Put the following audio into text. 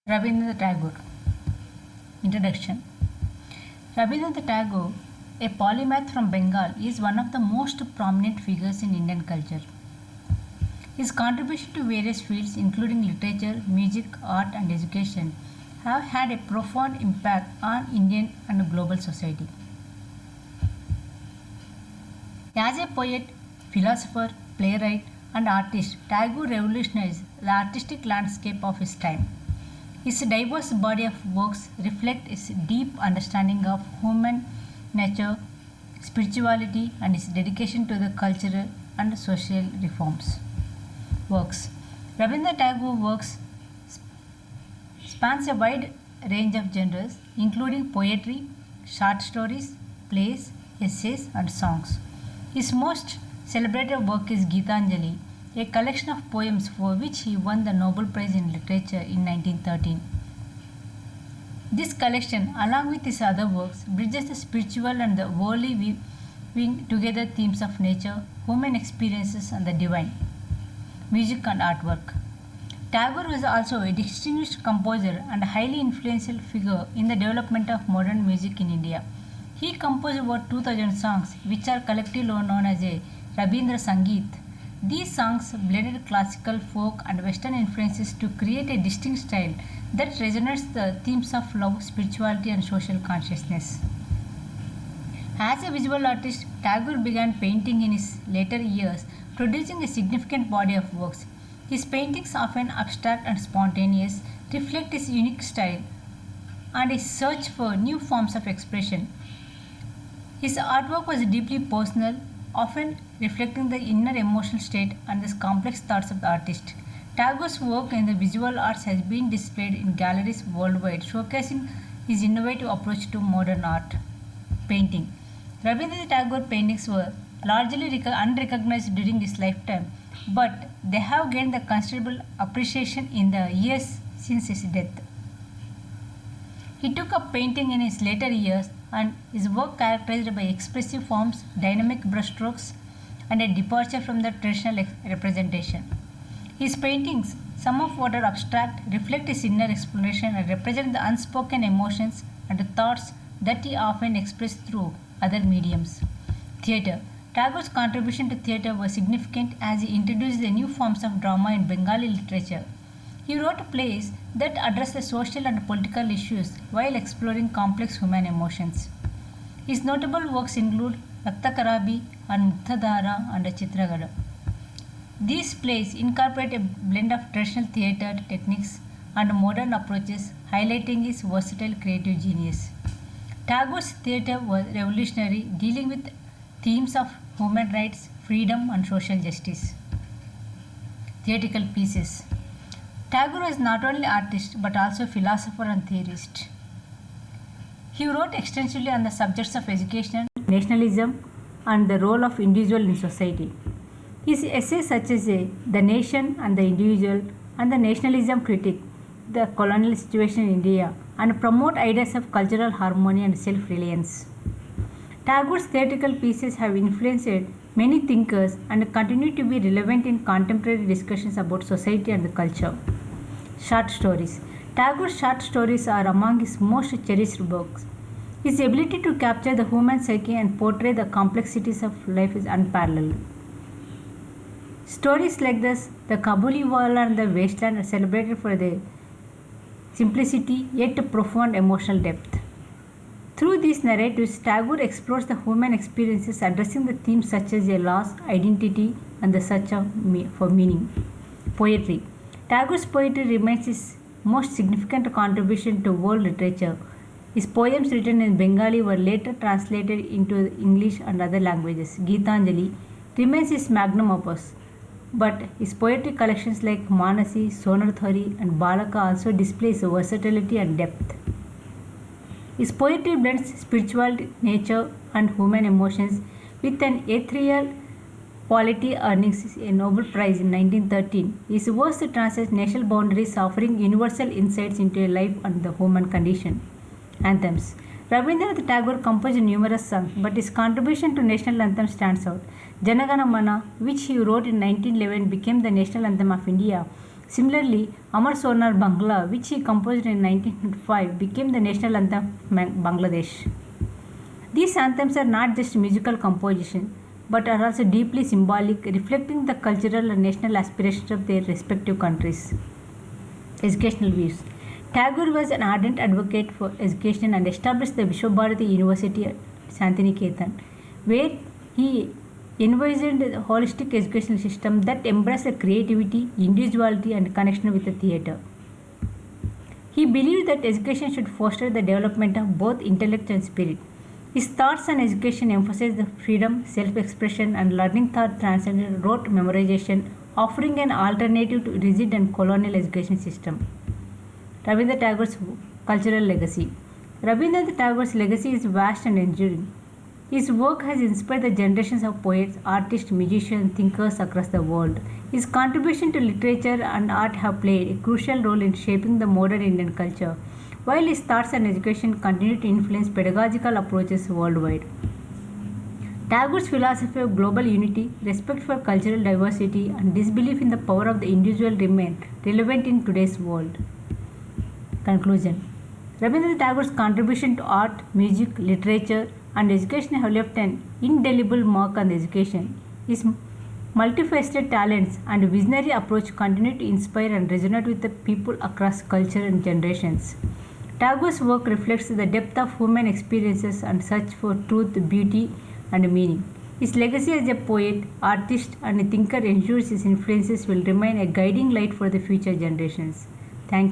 Rabindranath Tagore. Introduction. Rabindranath Tagore, a polymath from Bengal, is one of the most prominent figures in Indian culture. His contribution to various fields, including literature, music, art, and education, have had a profound impact on Indian and global society. As a poet, philosopher, playwright, and artist, Tagore revolutionized the artistic landscape of his time. His diverse body of works reflect his deep understanding of human nature, spirituality, and his dedication to the cultural and social reforms. Works. Rabindranath Tagore works spans a wide range of genres, including poetry, short stories, plays, essays, and songs. His most celebrated work is Gitanjali, a collection of poems for which he won the Nobel Prize in Literature in 1913. This collection, along with his other works, bridges the spiritual and the worldly, weaving together themes of nature, human experiences, and the divine. Music and artwork. Tagore was also a distinguished composer and a highly influential figure in the development of modern music in India. He composed over 2000 songs, which are collectively known as a Rabindra Sangeet. These songs blended classical, folk, and Western influences to create a distinct style that resonates the themes of love, spirituality, and social consciousness. As a visual artist, Tagore began painting in his later years, producing a significant body of works. His paintings, often abstract and spontaneous, reflect his unique style and his search for new forms of expression. His artwork was deeply personal, often reflecting the inner emotional state and the complex thoughts of the artist. Tagore's work in the visual arts has been displayed in galleries worldwide, showcasing his innovative approach to modern art. Painting. Rabindranath Tagore paintings were largely unrecognized during his lifetime, but they have gained the considerable appreciation in the years since his death. He took up painting in his later years, and his work characterized by expressive forms, dynamic brushstrokes, and a departure from the traditional representation. His paintings, some of what are abstract, reflect his inner exploration and represent the unspoken emotions and thoughts that he often expressed through other mediums. Theatre. Tagore's contribution to theatre was significant as he introduced the new forms of drama in Bengali literature. He wrote plays that address the social and political issues while exploring complex human emotions. His notable works include Raktakarabi and Muktadhara and Chitragada. These plays incorporate a blend of traditional theatre techniques and modern approaches, highlighting his versatile creative genius. Tagore's theatre was revolutionary, dealing with themes of human rights, freedom, and social justice. Theatrical pieces. Tagore was not only artist but also philosopher and theorist. He wrote extensively on the subjects of education, nationalism, and the role of individual in society. His essays such as The Nation and the Individual and The Nationalism Critic, the colonial situation in India, and promote ideas of cultural harmony and self-reliance. Tagore's theatrical pieces have influenced many thinkers and continue to be relevant in contemporary discussions about society and culture. Short stories. Tagore's short stories are among his most cherished works. His ability to capture the human psyche and portray the complexities of life is unparalleled. Stories like this, The Kabuliwala and The Wasteland, are celebrated for their simplicity yet profound emotional depth. Through these narratives, Tagore explores the human experiences, addressing the themes such as a loss, identity, and the search for meaning. Poetry. Tagore's poetry remains his most significant contribution to world literature. His poems written in Bengali were later translated into English and other languages. Gitanjali remains his magnum opus, but his poetry collections like Manasi, Sonarthari, and Balaka also display his versatility and depth. His poetry blends spiritual nature and human emotions with an ethereal quality, earning a Nobel Prize in 1913. His works transcend national boundaries, offering universal insights into life and the human condition. Anthems. Rabindranath Tagore composed numerous songs, but his contribution to national anthem stands out. Janagana Mana, which he wrote in 1911, became the national anthem of India, Similarly, Amar Sonar Bangla, which he composed in 1905, became the national anthem of Bangladesh. These anthems are not just musical compositions, but are also deeply symbolic, reflecting the cultural and national aspirations of their respective countries. Educational views. Tagore was an ardent advocate for education and established the Vishwabharati University at Shantiniketan, where he envisioned a holistic educational system that embraced creativity, individuality, and connection with the theatre. He believed that education should foster the development of both intellect and spirit. His thoughts on education emphasized the freedom, self-expression, and learning thought transcended rote memorization, offering an alternative to rigid and colonial education system. Rabindranath Tagore's cultural legacy. Rabindranath Tagore's legacy is vast and enduring. His work has inspired the generations of poets, artists, musicians, and thinkers across the world. His contribution to literature and art have played a crucial role in shaping the modern Indian culture, while his thoughts on education continue to influence pedagogical approaches worldwide. Tagore's philosophy of global unity, respect for cultural diversity, and disbelief in the power of the individual remain relevant in today's world. Conclusion. Rabindranath Tagore's contribution to art, music, literature, and education have left an indelible mark on education. His multifaceted talents and visionary approach continue to inspire and resonate with the people across culture and generations. Tagore's work reflects the depth of human experiences and search for truth, beauty, and meaning. His legacy as a poet, artist, and a thinker ensures his influences will remain a guiding light for the future generations.